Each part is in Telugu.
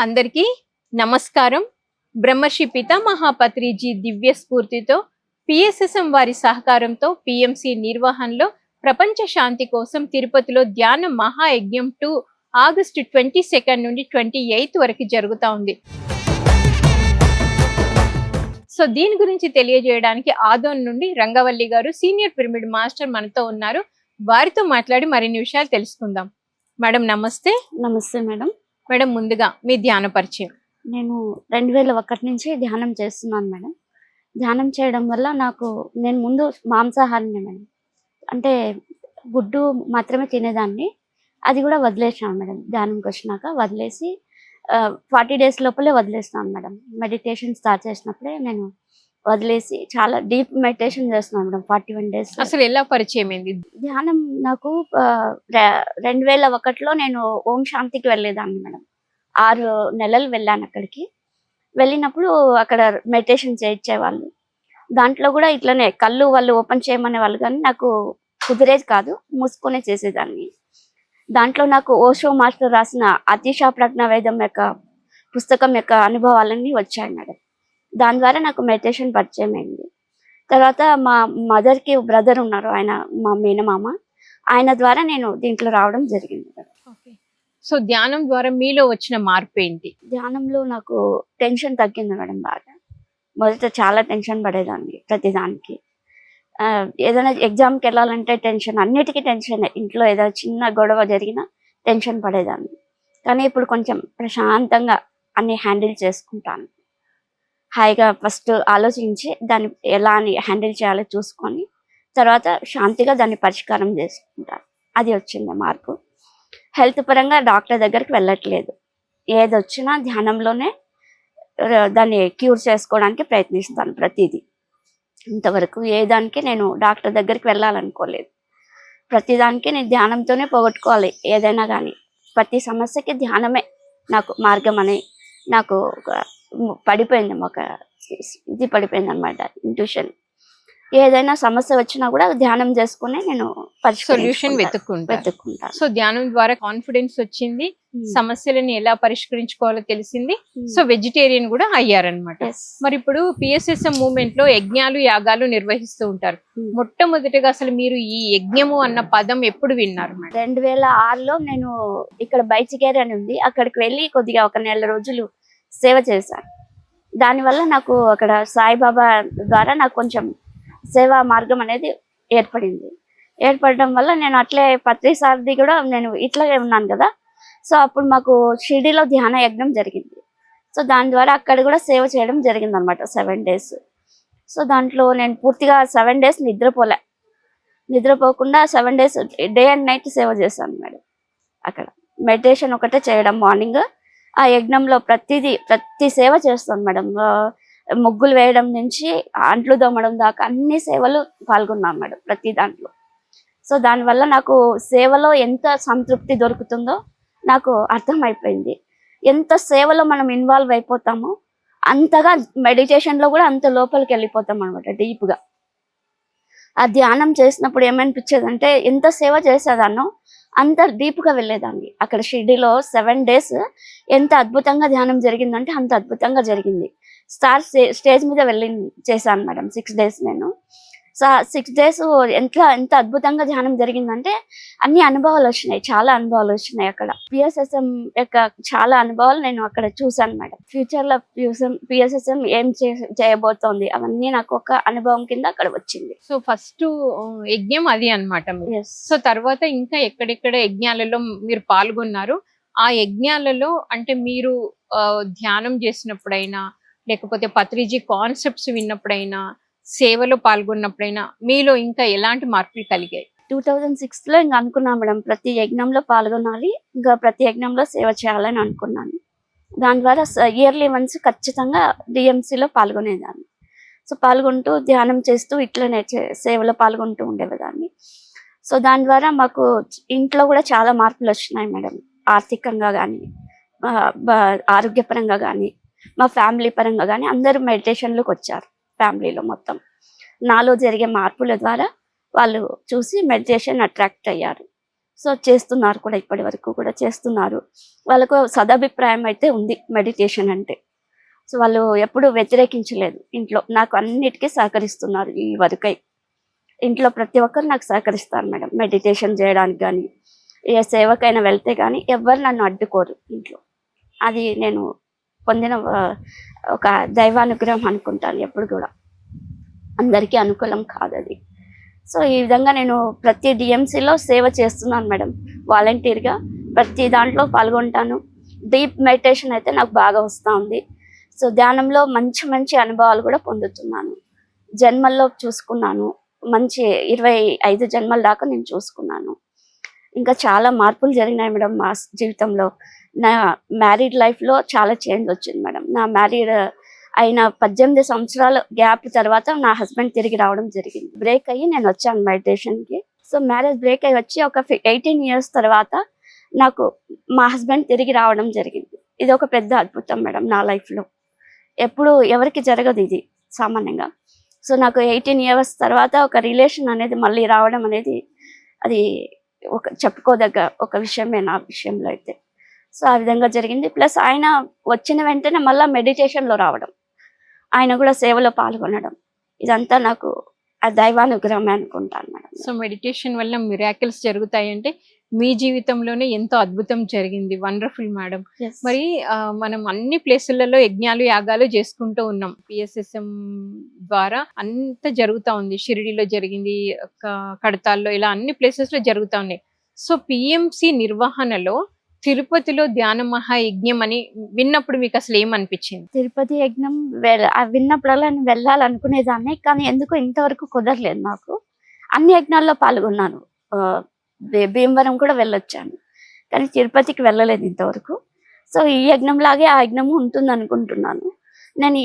అందరికీ నమస్కారం. బ్రహ్మర్షి పితామహ పత్రిజీ దివ్య స్ఫూర్తితో పిఎస్ఎస్ఎం వారి సహకారంతో పిఎంసి నిర్వహణలో ప్రపంచ శాంతి కోసం తిరుపతిలో ధ్యాన మహాయజ్ఞం 2 ఆగస్టు 22 నుండి 28 వరకు జరుగుతూ ఉంది. సో దీని గురించి తెలియజేయడానికి ఆదోన్ నుండి రంగవల్లి గారు సీనియర్ పిరమిడ్ మాస్టర్ మనతో ఉన్నారు. వారితో మాట్లాడి మరిన్ని విషయాలు తెలుసుకుందాం. మేడం నమస్తే. నమస్తే మేడం. మేడం ముందుగా మీ ధ్యాన పరిచయం. నేను 2001 నుంచి ధ్యానం చేస్తున్నాను మేడం. ధ్యానం చేయడం వల్ల నేను ముందు మాంసాహారిని మేడం, అంటే గుడ్డు మాత్రమే తినేదాన్ని. అది కూడా వదిలేసాను మేడం. ధ్యానంకి వచ్చినాక వదిలేసి 40 days లోపలే వదిలేస్తున్నాను మేడం. మెడిటేషన్ స్టార్ట్ చేసినప్పుడే నేను వదిలేసి చాలా డీప్ మెడిటేషన్ చేస్తున్నాను మేడం. 41 days. అసలు ఎలా పరిచయం అయింది ధ్యానం? నాకు 2001లో నేను ఓం శాంతికి వెళ్ళేదాన్ని మేడం. 6 నెలలు వెళ్ళాను అక్కడికి. వెళ్ళినప్పుడు అక్కడ మెడిటేషన్ చేయించేవాళ్ళు. దాంట్లో కూడా ఇట్లనే కళ్ళు వాళ్ళు ఓపెన్ చేయమనే వాళ్ళు, కానీ నాకు కుదిరేది కాదు, మూసుకొనే చేసేదాన్ని. దాంట్లో నాకు ఓషో మాస్టర్ రాసిన అతిశా ప్రజ్ఞ వేదం యొక్క పుస్తకం యొక్క అనుభవాలన్నీ వచ్చాయి మేడం. దాని ద్వారా నాకు మెడిటేషన్ పరిచయం అయింది. తర్వాత మా మదర్కి బ్రదర్ ఉన్నారు, ఆయన మా మేనమామ, ఆయన ద్వారా నేను దీంట్లో రావడం జరిగింది మేడం. సో ధ్యానం ద్వారా మీలో వచ్చిన మార్పు ఏంటి? ధ్యానంలో నాకు టెన్షన్ తగ్గింది మేడం. బాగా మొదట చాలా టెన్షన్ పడేదాన్ని ప్రతిదానికి. ఏదైనా ఎగ్జామ్కి వెళ్ళాలంటే టెన్షన్, అన్నిటికీ టెన్షన్. ఇంట్లో ఏదైనా చిన్న గొడవ జరిగినా టెన్షన్ పడేదాన్ని. కానీ ఇప్పుడు కొంచెం ప్రశాంతంగా అన్ని హ్యాండిల్ చేసుకుంటాను. హాయిగా ఫస్ట్ ఆలోచించి దాన్ని ఎలా హ్యాండిల్ చేయాలో చూసుకొని తర్వాత శాంతిగా దాన్ని పరిష్కారం చేసుకుంటాను. అది వచ్చింది మార్పు. హెల్త్ పరంగా డాక్టర్ దగ్గరికి వెళ్ళట్లేదు. ఏది వచ్చినా ధ్యానంలోనే దాన్ని క్యూర్ చేసుకోవడానికి ప్రయత్నిస్తాను ప్రతిదీ. ఇంతవరకు ఏ దానికి నేను డాక్టర్ దగ్గరికి వెళ్ళాలనుకోలేదు. ప్రతిదానికి నేను ధ్యానంతోనే పోగొట్టుకోవాలి ఏదైనా కానీ. ప్రతి సమస్యకి ధ్యానమే నాకు మార్గం అని నాకు పడిపోయింది, ఒక ఇది పడిపోయింది అనమాట, ఇంట్యూషన్. ఏదైనా సమస్య వచ్చినా కూడా ధ్యానం చేసుకుని నేను సొల్యూషన్ వెతుక్కుంటా. సో ధ్యానం ద్వారా కాన్ఫిడెన్స్ వచ్చింది, సమస్యలను ఎలా పరిష్కరించుకోవాలో తెలిసింది. సో వెజిటేరియన్ కూడా అయ్యారనమాట. మరి ఇప్పుడు పిఎస్ఎస్ఎం మూవ్మెంట్ లో యజ్ఞాలు యాగాలు నిర్వహిస్తూ ఉంటారు. మొట్టమొదటిగా అసలు మీరు ఈ యజ్ఞము అన్న పదం ఎప్పుడు విన్నారు? 2006లో నేను ఇక్కడ బైచికేర్ అని ఉంది, అక్కడికి వెళ్ళి కొద్దిగా ఒక నెల రోజులు సేవ చేశాను. దానివల్ల నాకు అక్కడ సాయిబాబా ద్వారా నాకు కొంచెం సేవా మార్గం అనేది ఏర్పడడం వల్ల నేను అట్లే పత్రిసారథి కూడా నేను ఇట్లాగే ఉన్నాను కదా. సో అప్పుడు మాకు షిరిడీలో ధ్యాన యజ్ఞం జరిగింది. సో దాని ద్వారా అక్కడ కూడా సేవ చేయడం జరిగింది అనమాట 7 days. సో దాంట్లో నేను పూర్తిగా 7 days నిద్రపోకుండా 7 days డే అండ్ నైట్ సేవ చేశాను మేడం. అక్కడ మెడిటేషన్ ఒకటే చేయడం, మార్నింగ్ ఆ యజ్ఞంలో ప్రతి సేవ చేస్తాను మేడం. ముగ్గులు వేయడం నుంచి అంట్లు దోమడం దాకా అన్ని సేవలు పాల్గొన్నాను మేడం, ప్రతి దాంట్లో. సో దానివల్ల నాకు సేవలో ఎంత సంతృప్తి దొరుకుతుందో నాకు అర్థమైపోయింది. ఎంత సేవలో మనం ఇన్వాల్వ్ అయిపోతామో అంతగా మెడిటేషన్లో కూడా అంత లోపలికి వెళ్ళిపోతాం అనమాట, డీప్గా. ఆ ధ్యానం చేసినప్పుడు ఏమనిపించేది అంటే ఎంత సేవ చేసేదాన్నో అంత డీప్గా వెళ్ళేదాన్ని. అక్కడ షిరిడీలో 7 days ఎంత అద్భుతంగా ధ్యానం జరిగిందంటే అంత అద్భుతంగా జరిగింది. స్టేజ్ మీద చేశాను మేడం 6 days నేను. సో 6 days ఎంత అద్భుతంగా ధ్యానం జరిగిందంటే అన్ని అనుభవాలు వచ్చినాయి, చాలా అనుభవాలు వచ్చినాయి అక్కడ. పిఎస్ఎస్ఎం యొక్క చాలా అనుభవాలు నేను అక్కడ చూశాను మేడం. ఫ్యూచర్లో పిఎస్ఎస్ఎం ఏం చేయబోతోంది అవన్నీ నాకు ఒక అనుభవం కింద అక్కడ వచ్చింది. సో ఫస్ట్ యజ్ఞం అది అనమాట. సో తర్వాత ఇంకా ఎక్కడెక్కడ యజ్ఞాలలో మీరు పాల్గొన్నారు? ఆ యజ్ఞాలలో అంటే మీరు ధ్యానం చేసినప్పుడైనా లేకపోతే పత్రిజీ కాన్సెప్ట్స్ విన్నప్పుడైనా సేవలో పాల్గొన్నప్పుడైనా మీలో ఇంకా ఎలాంటి మార్పులు కలిగాయి? 2006లో ఇంకా అనుకున్నాను మేడం, ప్రతి యజ్ఞంలో పాల్గొనాలి, ఇంకా ప్రతి యజ్ఞంలో సేవ చేయాలని అనుకున్నాను. దాని ద్వారా ఇయర్లీ వన్స్ ఖచ్చితంగా డిఎంసీలో పాల్గొనేదాన్ని. సో పాల్గొంటూ ధ్యానం చేస్తూ ఇట్లనే సేవలో పాల్గొంటూ ఉండేదాన్ని. సో దాని ద్వారా మాకు ఇంట్లో కూడా చాలా మార్పులు వచ్చినాయి మేడం. ఆర్థికంగా కానీ, ఆరోగ్యపరంగా కానీ, మా ఫ్యామిలీ పరంగా కానీ అందరూ మెడిటేషన్లోకి వచ్చారు. ఫ్యామిలీలో మొత్తం నాలో జరిగే మార్పుల ద్వారా వాళ్ళు చూసి మెడిటేషన్ అట్రాక్ట్ అయ్యారు. సో చేస్తున్నారు కూడా, ఇప్పటి వరకు కూడా చేస్తున్నారు. వాళ్ళకు సదభిప్రాయం అయితే ఉంది మెడిటేషన్ అంటే. సో వాళ్ళు ఎప్పుడు వ్యతిరేకించలేదు ఇంట్లో, నాకు అన్నిటికీ సహకరిస్తున్నారు ఈ వరకై. ఇంట్లో ప్రతి ఒక్కరు నాకు సహకరిస్తారు మేడం, మెడిటేషన్ చేయడానికి కానీ ఏ సేవకైనా వెళ్తే కానీ ఎవరు నన్ను అడ్డుకోరు ఇంట్లో. అది నేను పొందిన ఒక దైవానుగ్రహం అనుకుంటాను ఎప్పుడు కూడా. అందరికీ అనుకూలం కాదు అది. సో ఈ విధంగా నేను ప్రతి డిఎంసీలో సేవ చేస్తున్నాను మేడం, వాలంటీర్గా ప్రతి దాంట్లో పాల్గొంటాను. డీప్ మెడిటేషన్ అయితే నాకు బాగా వస్తూ ఉంది. సో ధ్యానంలో మంచి మంచి అనుభవాలు కూడా పొందుతున్నాను. జన్మల్లో చూసుకున్నాను, మంచి 25 జన్మల దాకా నేను చూసుకున్నాను. ఇంకా చాలా మార్పులు జరిగినాయి మేడం మా జీవితంలో. నా మ్యారీడ్ లైఫ్లో చాలా చేంజ్ వచ్చింది మేడం. నా మ్యారీడ్ అయిన 18 సంవత్సరాల గ్యాప్ తర్వాత నా హస్బెండ్ తిరిగి రావడం జరిగింది. బ్రేక్ అయ్యి నేను వచ్చాను మెడిటేషన్కి. సో మ్యారేజ్ బ్రేక్ అయ్యి వచ్చి ఒక 18 ఇయర్స్ తర్వాత నాకు మా హస్బెండ్ తిరిగి రావడం జరిగింది. ఇది ఒక పెద్ద అద్భుతం మేడం నా లైఫ్లో. ఎప్పుడు ఎవరికి జరగదు ఇది సామాన్యంగా. సో నాకు 18 ఇయర్స్ తర్వాత ఒక రిలేషన్ అనేది మళ్ళీ రావడం అనేది అది ఒక చెప్పుకోదగ్గ ఒక విషయమే నా విషయంలో అయితే. సో ఆ విధంగా జరిగింది. ప్లస్ ఆయన వచ్చిన వెంటనే మళ్ళీ మెడిటేషన్లో రావడం, ఆయన కూడా సేవలో పాల్గొనడం, ఇదంతా నాకు ఆ దైవానుగ్రహమే అనుకుంటాను మేడం. సో మెడిటేషన్ వల్ల మిరాకిల్స్ జరుగుతాయి అంటే మీ జీవితంలోనే ఎంతో అద్భుతం జరిగింది. Wonderful madam. మరి మనం అన్ని ప్లేసులలో యజ్ఞాలు యాగాలు చేసుకుంటూ ఉన్నాం. పిఎస్ఎస్ఎం ద్వారా అంత జరుగుతూ ఉంది. షిరిడిలో జరిగింది, కడతాల్లో, ఇలా అన్ని ప్లేసెస్ లో జరుగుతూ ఉన్నాయి. సో పిఎంసి నిర్వహణలో తిరుపతిలో ధ్యాన మహాయజ్ఞం అని విన్నప్పుడు మీకు అసలు ఏమనిపించింది? తిరుపతి యజ్ఞం విన్నప్పుడల్లా నేను వెళ్ళాలనుకునేదాన్ని, కానీ ఎందుకు ఇంతవరకు కుదరలేదు నాకు. అన్ని యజ్ఞాల్లో పాల్గొన్నాను, భీమవరం కూడా వెళ్ళొచ్చాను, కానీ తిరుపతికి వెళ్ళలేదు ఇంతవరకు. సో ఈ యజ్ఞం లాగే ఆ యజ్ఞము ఉంటుంది అనుకుంటున్నాను నేను.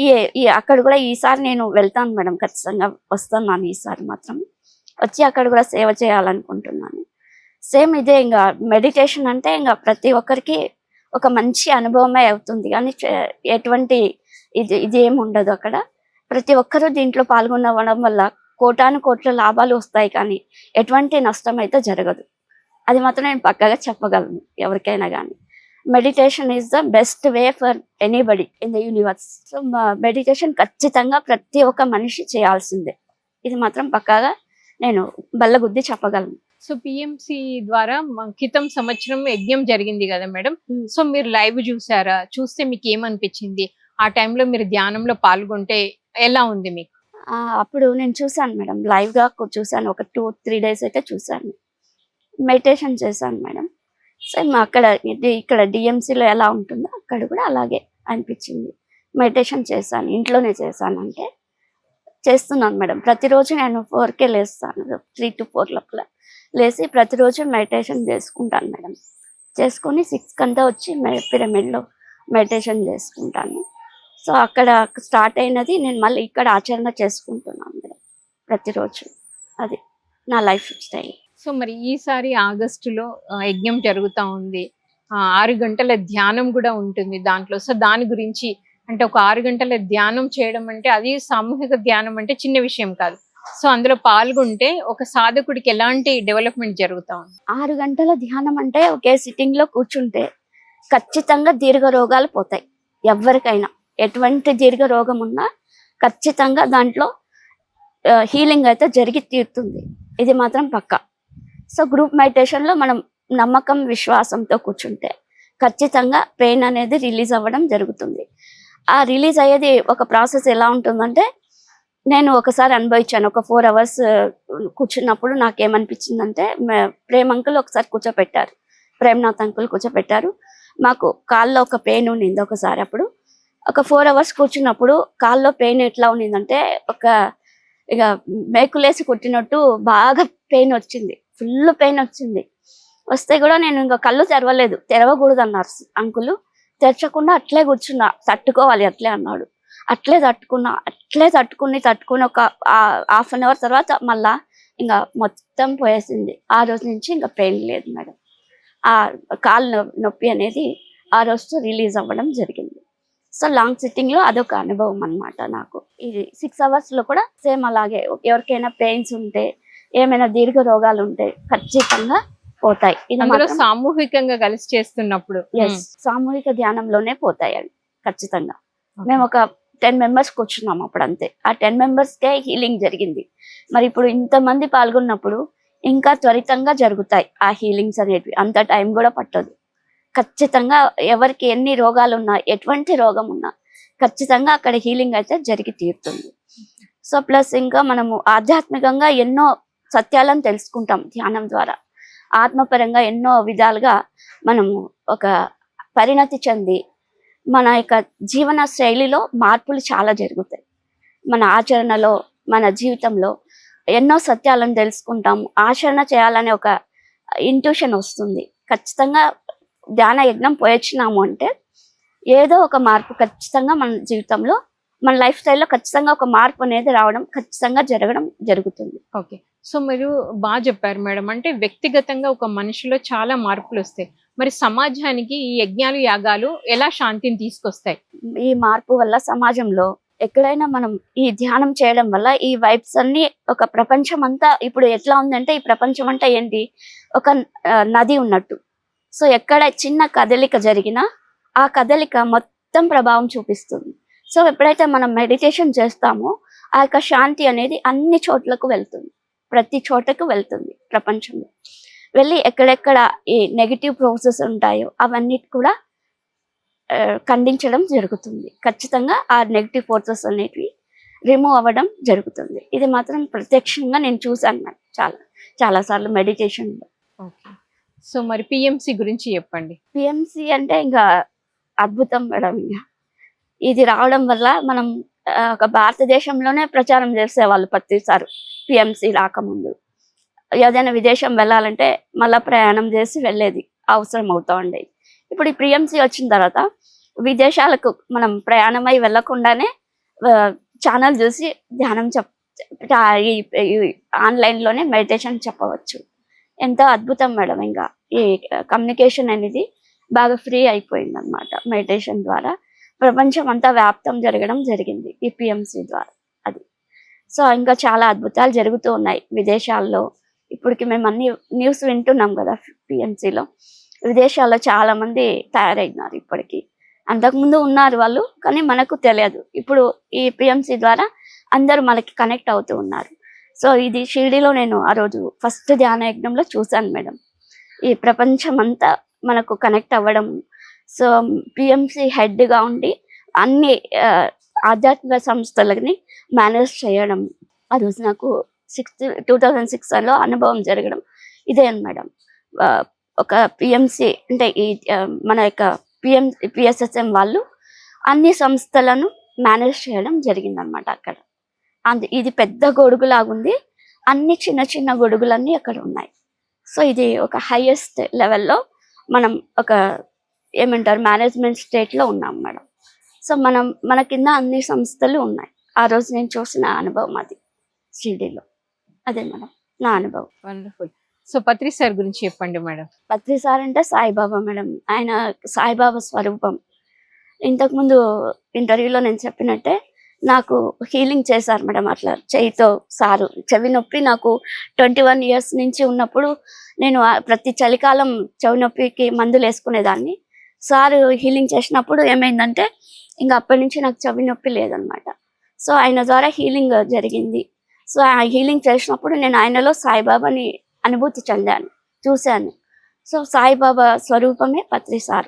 అక్కడ కూడా ఈసారి నేను వెళ్తాను మేడం, ఖచ్చితంగా వస్తున్నాను ఈసారి మాత్రం. వచ్చి అక్కడ కూడా సేవ చేయాలనుకుంటున్నాను. సేమ్ ఇదే, ఇంకా మెడిటేషన్ అంటే ఇంకా ప్రతి ఒక్కరికి ఒక మంచి అనుభవమే అవుతుంది, కానీ ఎటువంటి ఇది ఏమి ఉండదు అక్కడ. ప్రతి ఒక్కరూ దీంట్లో పాల్గొనడం వల్ల కోటాను కోట్ల లాభాలు వస్తాయి, కానీ ఎటువంటి నష్టం అయితే జరగదు. అది మాత్రం నేను పక్కగా చెప్పగలను ఎవరికైనా కానీ. Meditation is the best way for anybody in the universe. So meditation ఖచ్చితంగా ప్రతి ఒక్క మనిషి చేయాల్సిందే, ఇది మాత్రం పక్కాగా నేను బల్లగుద్ది చెప్పగలను. సో పిఎంసి ద్వారా క్రితం సంవత్సరం యజ్ఞం జరిగింది కదా మేడం. సో మీరు లైవ్ చూసారా? చూస్తే మీకు ఏమనిపించింది? ఆ టైంలో మీరు ధ్యానంలో పాల్గొంటే ఎలా ఉంది మీకు? అప్పుడు నేను చూసాను మేడం, లైవ్ గా చూసాను. ఒక 2-3 డేస్ అయితే చూసాను, మెడిటేషన్ చేశాను మేడం. సేమ్ అక్కడ ఇక్కడ డిఎంసీలో ఎలా ఉంటుందో అక్కడ కూడా అలాగే అనిపించింది. మెడిటేషన్ చేశాను, ఇంట్లోనే చేశాను, అంటే చేస్తున్నాను మేడం. ప్రతిరోజు నేను 4కే లేస్తాను, 3 to 4 లోపల లేచి ప్రతిరోజు మెడిటేషన్ చేసుకుంటాను మేడం. చేసుకొని 6 అంతా వచ్చి పిరమిడ్లో మెడిటేషన్ చేసుకుంటాను. సో అక్కడ స్టార్ట్ అయినది నేను మళ్ళీ ఇక్కడ ఆచరణ చేసుకుంటున్నాను మేడం ప్రతిరోజు. అది నా లైఫ్ స్టైల్. సో మరి ఈసారి ఆగస్టులో యజ్ఞం జరుగుతూ ఉంది, 6 గంటల ధ్యానం కూడా ఉంటుంది దాంట్లో. సో దాని గురించి అంటే ఒక 6 గంటల ధ్యానం చేయడం అంటే అది సామూహిక ధ్యానం అంటే చిన్న విషయం కాదు. సో అందులో పాల్గొంటే ఒక సాధకుడికి ఎలాంటి డెవలప్మెంట్ జరుగుతా ఉంది? 6 గంటల ధ్యానం అంటే ఒకే సిట్టింగ్ లో కూర్చుంటే ఖచ్చితంగా దీర్ఘ రోగాలు పోతాయి. ఎవరికైనా ఎటువంటి దీర్ఘ రోగం ఉన్నా ఖచ్చితంగా దాంట్లో హీలింగ్ అయితే జరిగి తీరుతుంది, ఇది మాత్రం పక్కా. సో గ్రూప్ మెడిటేషన్ లో మనం నమ్మకం విశ్వాసంతో కూర్చుంటే ఖచ్చితంగా పెయిన్ అనేది రిలీజ్ అవ్వడం జరుగుతుంది. ఆ రిలీజ్ అయ్యేది ఒక ప్రాసెస్ ఎలా ఉంటుందంటే, నేను ఒకసారి అనుభవించాను. ఒక 4 hours కూర్చున్నప్పుడు నాకేమనిపించిందంటే, ప్రేమ్ అంకుల్ ఒకసారి కూర్చోపెట్టారు, ప్రేమ్నాథ్ అంకుల్ కూర్చోపెట్టారు. మాకు కాల్లో ఒక పెయిన్ ఉండింది ఒకసారి. అప్పుడు ఒక 4 hours కూర్చున్నప్పుడు కాల్లో పెయిన్ ఎట్లా ఉండిందంటే, ఇక మేకులేసి కొట్టినట్టు బాగా పెయిన్ వచ్చింది, ఫుల్ పెయిన్ వచ్చింది. వస్తే కూడా నేను ఇంకా కళ్ళు తెరవకూడదు అన్నారు అంకులు. తెరచకుండా అట్లే కూర్చున్నా, తట్టుకోవాలి అట్లే అన్నాడు. అట్లే తట్టుకుని ఒక 1/2 hour తర్వాత మళ్ళా ఇంకా మొత్తం పోయేసింది. ఆ రోజు నుంచి ఇంకా పెయిన్ లేదు మేడం. ఆ కాలు నొప్పి అనేది ఆ రోజుతో రిలీజ్ అవ్వడం జరిగింది. సో లాంగ్ సిట్టింగ్ లో అదొక అనుభవం అన్నమాట నాకు. ఇది 6 hours లో కూడా సేమ్ అలాగే. ఎవరికైనా పెయిన్స్ ఉంటే, ఏమైనా దీర్ఘ రోగాలు ఉంటే ఖచ్చితంగా పోతాయి. ఇది అందులో మాత్రం సామూహికంగా కలిసి చేస్తున్నప్పుడు సామూహిక ధ్యానంలోనే పోతాయి అవి ఖచ్చితంగా. మేము ఒక 10 మెంబర్స్ కూర్చున్నాం అప్పుడు అంతే. ఆ 10 మెంబర్స్కే హీలింగ్ జరిగింది. మరి ఇప్పుడు ఇంతమంది పాల్గొన్నప్పుడు ఇంకా త్వరితంగా జరుగుతాయి ఆ హీలింగ్స్ అనేటివి. అంత టైం కూడా పట్టదు. ఖచ్చితంగా ఎవరికి ఎన్ని రోగాలు ఉన్నా, ఎటువంటి రోగం ఉన్నా ఖచ్చితంగా అక్కడ హీలింగ్ అయితే జరిగి తీరుతుంది. సో ప్లస్ ఇంకా మనము ఆధ్యాత్మికంగా ఎన్నో సత్యాలను తెలుసుకుంటాం ధ్యానం ద్వారా. ఆత్మపరంగా ఎన్నో విధాలుగా మనము ఒక పరిణతి చెంది మన యొక్క జీవన శైలిలో మార్పులు చాలా జరుగుతాయి. మన ఆచరణలో, మన జీవితంలో ఎన్నో సత్యాలను తెలుసుకుంటాం. ఆచరణ చేయాలనే ఒక ఇంట్యూషన్ వస్తుంది. ఖచ్చితంగా ధ్యాన యజ్ఞం పోయొచ్చినాము అంటే ఏదో ఒక మార్పు ఖచ్చితంగా మన జీవితంలో, మన లైఫ్ స్టైల్లో ఖచ్చితంగా ఒక మార్పు అనేది రావడం, ఖచ్చితంగా జరుగుతుంది. ఓకే. సో మీరు బాగా చెప్పారు మేడం. అంటే వ్యక్తిగతంగా ఒక మనిషిలో చాలా మార్పులు వస్తాయి. మరి సమాజానికి ఈ యజ్ఞాలు, యాగాలు ఎలా శాంతిని తీసుకొస్తాయి? ఈ మార్పు వల్ల సమాజంలో ఎక్కడైనా మనం ఈ ధ్యానం చేయడం వల్ల ఈ వైబ్స్ అన్ని ఒక ప్రపంచం అంతా ఇప్పుడు ఎట్లా ఉందంటే, ఈ ప్రపంచం అంతా ఏంటి, ఒక నది ఉన్నట్టు. సో ఎక్కడ చిన్న కదలిక జరిగినా ఆ కదలిక మొత్తం ప్రభావం చూపిస్తుంది. సో ఎప్పుడైతే మనం మెడిటేషన్ చేస్తామో ఆ యొక్క శాంతి అనేది అన్ని చోట్లకు వెళ్తుంది, ప్రతి చోటకు వెళ్తుంది ప్రపంచంలో. వెళ్ళి ఎక్కడెక్కడ ఈ నెగిటివ్ ప్రాసెస్ ఉంటాయో అవన్నీ కూడా ఖండించడం జరుగుతుంది. ఖచ్చితంగా ఆ నెగిటివ్ ఫోర్సెస్ అనేటివి రిమూవ్ అవ్వడం జరుగుతుంది. ఇది మాత్రం ప్రత్యక్షంగా నేను చూసాను చాలా సార్లు మెడిటేషన్లో. ఓకే. సో మరి పిఎంసి గురించి చెప్పండి. పిఎంసి అంటే ఇంకా అద్భుతం మేడం. ఇంకా ఇది రావడం వల్ల మనం ఒక భారతదేశంలోనే ప్రచారం చేసేవాళ్ళు ప్రతిసారి. పిఎంసి రాకముందు ఏదైనా విదేశం వెళ్ళాలంటే మళ్ళీ ప్రయాణం చేసి వెళ్ళేది అవసరం అవుతా ఉండేది. ఇప్పుడు ఈ పిఎంసి వచ్చిన తర్వాత విదేశాలకు మనం ప్రయాణమై వెళ్ళకుండానే ఛానల్ చూసి ధ్యానం ఆన్లైన్లోనే మెడిటేషన్ చెప్పవచ్చు. ఎంతో అద్భుతం మేడం. ఇంకా ఈ కమ్యూనికేషన్ అనేది బాగా ఫ్రీ అయిపోయింది అనమాట మెడిటేషన్ ద్వారా. ప్రపంచం అంతా వ్యాప్తం జరగడం జరిగింది ఈ పిఎంసి ద్వారా. అది సో ఇంకా చాలా అద్భుతాలు జరుగుతూ ఉన్నాయి విదేశాల్లో. ఇప్పటికి మేము అన్ని న్యూస్ వింటున్నాం కదా, పిఎంసిలో విదేశాల్లో చాలా మంది తయారైనారు. ఇప్పటికి అంతకుముందు ఉన్నారు వాళ్ళు, కానీ మనకు తెలియదు. ఇప్పుడు ఈ పిఎంసి ద్వారా అందరూ మనకి కనెక్ట్ అవుతూ ఉన్నారు. సో ఇది షిరిడీలో నేను ఆ రోజు ఫస్ట్ ధ్యాన యజ్ఞంలో చూశాను మేడం. ఈ ప్రపంచం అంతా మనకు కనెక్ట్ అవ్వడం. సో పిఎంసి హెడ్గా ఉండి అన్ని ఆధ్యాత్మిక సంస్థలని మేనేజ్ చేయడం, ఆ రోజు నాకు 2006లో అనుభవం జరగడం ఇదే మేడం. ఒక పిఎంసి అంటే ఈ మన యొక్క పిఎస్ఎస్ఎం వాళ్ళు అన్ని సంస్థలను మేనేజ్ చేయడం జరిగిందనమాట అక్కడ. ఇది పెద్ద గొడుగు లాగుంది, అన్ని చిన్న చిన్న గొడుగులన్నీ అక్కడ ఉన్నాయి. సో ఇది ఒక హైయెస్ట్ లెవెల్లో మనం ఒక ఏమంటారు మేనేజ్మెంట్ స్టేట్లో ఉన్నాం మేడం. సో మన కింద అన్ని సంస్థలు ఉన్నాయి. ఆ రోజు నేను చూసిన అనుభవం అది షిరిడీలో. అదే మేడం నా అనుభవం. వండర్ఫుల్. సో పత్రి సార్ గురించి చెప్పండి మేడం. పత్రి సార్ అంటే సాయిబాబా మేడం. ఆయన సాయిబాబా స్వరూపం. ఇంతకుముందు ఇంటర్వ్యూలో నేను చెప్పినట్టే నాకు హీలింగ్ చేశారు మేడం. అట్లా చెయ్యితో సారు చెవి నొప్పి నాకు 21 years నుంచి ఉన్నప్పుడు నేను ప్రతి చలికాలం చెవి నొప్పికి మందులు వేసుకునేదాన్ని. సారు హీలింగ్ చేసినప్పుడు ఏమైందంటే ఇంకా అప్పటి నుంచి నాకు చెవి నొప్పి లేదనమాట. సో ఆయన ద్వారా హీలింగ్ జరిగింది. సో ఆ హీలింగ్ చేసినప్పుడు నేను ఆయనలో సాయిబాబాని అనుభూతి చెందాను, చూశాను. సో సాయిబాబా స్వరూపమే పత్రి సార్.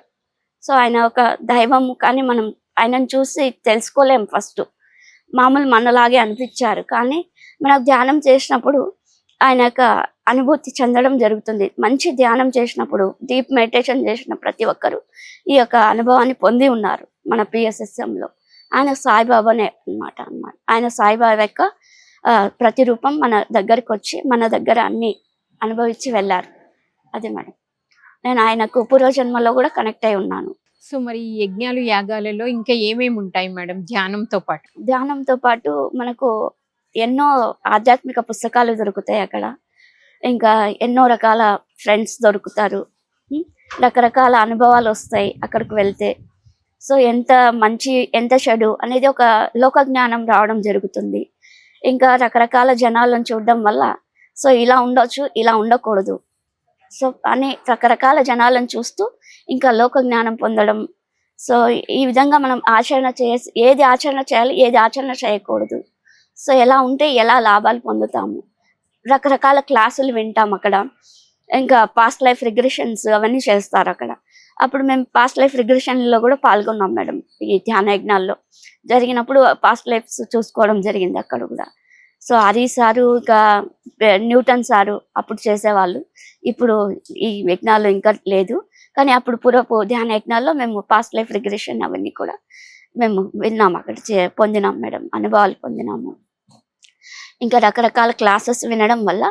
సో ఆయన ఒక దైవం, కానీ మనం ఆయనను చూసి తెలుసుకోలేం. ఫస్ట్ మామూలు మనలాగే అనిపించారు, కానీ మనకు ధ్యానం చేసినప్పుడు ఆయన యొక్క అనుభూతి చెందడం జరుగుతుంది. మంచి ధ్యానం చేసినప్పుడు, డీప్ మెడిటేషన్ చేసిన ప్రతి ఒక్కరు ఈ యొక్క అనుభవాన్ని పొంది ఉన్నారు మన పిఎస్ఎస్ఎంలో. ఆయన సాయిబాబానే అనమాట. ఆయన సాయిబాబా యొక్క ప్రతిరూపం మన దగ్గరికి వచ్చి మన దగ్గర అన్ని అనుభవించి వెళ్ళారు. అదే మేడం. నేను ఆయనకు పూర్వజన్మలో కూడా కనెక్ట్ అయి ఉన్నాను. సో మరి ఈ యజ్ఞాలు, యాగాలలో ఇంకా ఏమేమి ఉంటాయి మేడం ధ్యానంతో పాటు? ధ్యానంతో పాటు మనకు ఎన్నో ఆధ్యాత్మిక పుస్తకాలు దొరుకుతాయి అక్కడ. ఇంకా ఎన్నో రకాల ఫ్రెండ్స్ దొరుకుతారు. రకరకాల అనుభవాలు వస్తాయి అక్కడికి వెళ్తే. సో ఎంత మంచి ఎంత చెడు అనేది ఒక లోక జ్ఞానం రావడం జరుగుతుంది. ఇంకా రకరకాల జనాలను చూడడం వల్ల సో ఇలా ఉండొచ్చు, ఇలా ఉండకూడదు. సో అని రకరకాల జనాలను చూస్తూ ఇంకా లోక జ్ఞానం పొందడం. సో ఈ విధంగా మనం ఆచరణ చేసి ఏది ఆచరణ చేయాలి, ఏది ఆచరణ చేయకూడదు, సో ఎలా ఉంటే ఎలా లాభాలు పొందుతాము, రకరకాల క్లాసులు వింటాం అక్కడ. ఇంకా పాస్ట్ లైఫ్ రిగ్రెషన్స్ అవన్నీ చేస్తారు అక్కడ. అప్పుడు మేము పాస్ట్ లైఫ్ రిగ్రెషన్లో కూడా పాల్గొన్నాం మేడం. ఈ ధ్యాన యజ్ఞాల్లో జరిగినప్పుడు పాస్ట్ లైఫ్స్ చూసుకోవడం జరిగింది అక్కడ కూడా. సో హరి సారు ఇంకా న్యూటన్ సారు అప్పుడు చేసేవాళ్ళు. ఇప్పుడు ఈ యజ్ఞాలు ఇంకా లేదు, కానీ అప్పుడు పూర్వపు ధ్యాన యజ్ఞాల్లో మేము పాస్ట్ లైఫ్ రిగ్రెషన్ అవన్నీ కూడా మేము విన్నాం, అక్కడ పొందినాం మేడం, అనుభవాలు పొందినాము. ఇంకా రకరకాల క్లాసెస్ వినడం వల్ల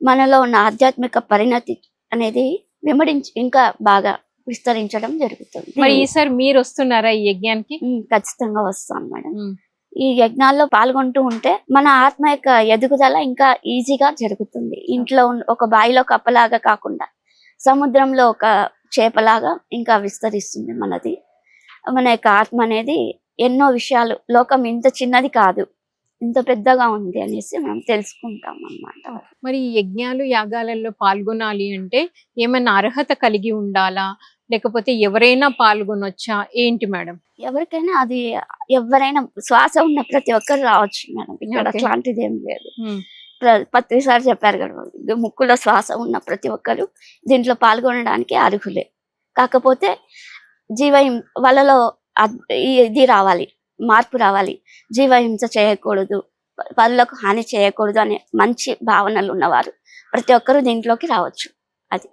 మనలో ఉన్న ఆధ్యాత్మిక పరిణతి అనేది విమడించి ఇంకా బాగా విస్తరించడం జరుగుతుంది. మరి ఈసారి మీరు వస్తున్నారా ఈ యజ్ఞానికి? ఖచ్చితంగా వస్తాను మేడం. ఈ యజ్ఞాల్లో పాల్గొంటూ ఉంటే మన ఆత్మ యొక్క ఎదుగుదల ఇంకా ఈజీగా జరుగుతుంది. ఇంట్లో ఒక బావిలో కప్పలాగా కాకుండా సముద్రంలో ఒక చేపలాగా ఇంకా విస్తరిస్తుంది మనది. మన యొక్క ఆత్మ అనేది ఎన్నో విషయాలు, లోకం ఇంత చిన్నది కాదు, ఇంత పెద్దగా ఉంది అనేసి మనం తెలుసుకుంటాం అన్నమాట. మరి ఈ యజ్ఞాలు యాగాలలో పాల్గొనాలి అంటే ఏమైనా అర్హత కలిగి ఉండాలా, లేకపోతే ఎవరైనా పాల్గొనొచ్చా, ఏంటి మేడం? ఎవరికైనా అది, ఎవరైనా శ్వాస ఉన్న ప్రతి ఒక్కరు రావచ్చు మేడం. ఇక్కడ అట్లాంటిది ఏం లేదు. పత్రి సార్ చెప్పారు కదా, ముక్కులో శ్వాస ఉన్న ప్రతి ఒక్కరు దీంట్లో పాల్గొనడానికి అర్హులే. కాకపోతే వాళ్ళలో ఇది రావాలి, మార్పు రావాలి. జీవహింస చేయకూడదు, వాళ్ళకు హాని చేయకూడదు అనే మంచి భావనలు ఉన్నవారు ప్రతి ఒక్కరు దీంట్లోకి రావచ్చు. అది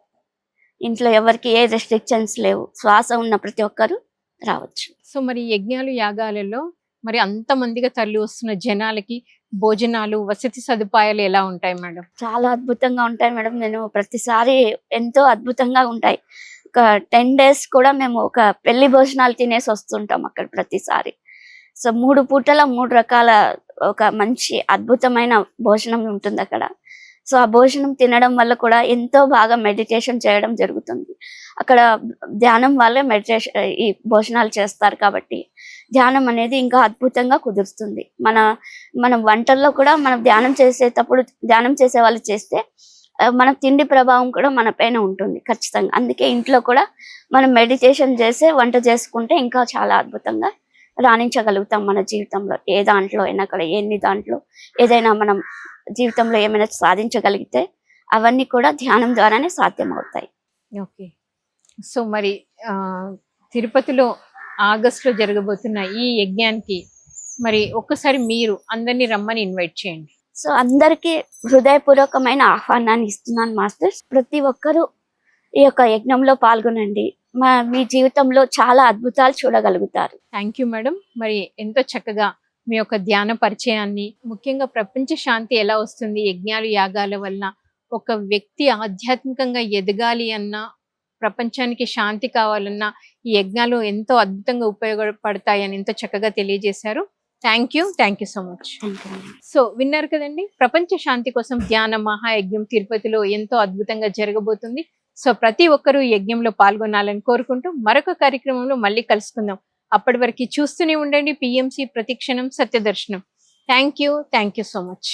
ఇంట్లో ఎవరికి ఏ రెస్ట్రిక్షన్స్ లేవు, శ్వాస ఉన్న ప్రతి ఒక్కరు రావచ్చు. సో మరి యజ్ఞాలు యాగాలలో మరి అంతమందిగా తరలి వస్తున్న జనాలకి భోజనాలు, వసతి సదుపాయాలు ఎలా ఉంటాయి మేడం? చాలా అద్భుతంగా ఉంటాయి మేడం. నేను ప్రతిసారి ఎంతో అద్భుతంగా ఉంటాయి. ఒక 10 days కూడా మేము ఒక పెళ్లి భోజనాలు తినేసి వస్తుంటాం అక్కడ ప్రతిసారి. సో 3 పూటల 3 రకాల ఒక మంచి అద్భుతమైన భోజనం ఉంటుంది అక్కడ. సో ఆ భోజనం తినడం వల్ల కూడా ఎంతో బాగా మెడిటేషన్ చేయడం జరుగుతుంది అక్కడ. ధ్యానం వల్లే మెడిటేషన్ ఈ భోజనాలు చేస్తారు కాబట్టి ధ్యానం అనేది ఇంకా అద్భుతంగా కుదురుతుంది. మనం వంటల్లో కూడా మనం ధ్యానం చేసే వాళ్ళు చేస్తే మన తిండి ప్రభావం కూడా మన పైన ఉంటుంది ఖచ్చితంగా. అందుకే ఇంట్లో కూడా మనం మెడిటేషన్ చేసే వంట చేసుకుంటే ఇంకా చాలా అద్భుతంగా రాణించగలుగుతాం మన జీవితంలో. ఏ దాంట్లో అయినా కూడా, దాంట్లో ఏదైనా మనం జీవితంలో ఏమైనా సాధించగలిగితే అవన్నీ కూడా ధ్యానం ద్వారానే సాధ్యమవుతాయి. ఓకే. సో మరి తిరుపతిలో ఆగస్టులో జరగబోతున్న ఈ యజ్ఞానికి మరి ఒక్కసారి మీరు అందరినీ రమ్మని ఇన్వైట్ చేయండి. సో అందరికీ హృదయపూర్వకమైన ఆహ్వానాన్ని ఇస్తున్నాను మాస్టర్స్. ప్రతి ఒక్కరూ ఈ యొక్క యజ్ఞంలో పాల్గొనండి. మీ జీవితంలో చాలా అద్భుతాలు చూడగలుగుతారు. Thank you madam. మరి ఎంతో చక్కగా మీ యొక్క ధ్యాన పరిచయాన్ని, ముఖ్యంగా ప్రపంచ శాంతి ఎలా వస్తుంది యజ్ఞాలు యాగాల వలన, ఒక వ్యక్తి ఆధ్యాత్మికంగా ఎదగాలి అన్నా, ప్రపంచానికి శాంతి కావాలన్నా ఈ యజ్ఞాలు ఎంతో అద్భుతంగా ఉపయోగపడతాయని ఎంతో చక్కగా తెలియజేశారు. Thank you so much. So విన్నారు కదండి, ప్రపంచ శాంతి కోసం ధ్యాన మహాయజ్ఞం తిరుపతిలో ఎంతో అద్భుతంగా జరగబోతుంది. సో ప్రతి ఒక్కరూ ఈ యజ్ఞంలో పాల్గొనాలని కోరుకుంటూ మరొక కార్యక్రమంలో మళ్ళీ కలుసుకుందాం. అప్పటి వరకు చూస్తూనే ఉండండి PMC ప్రతిక్షణం సత్యదర్శనం. Thank you so much.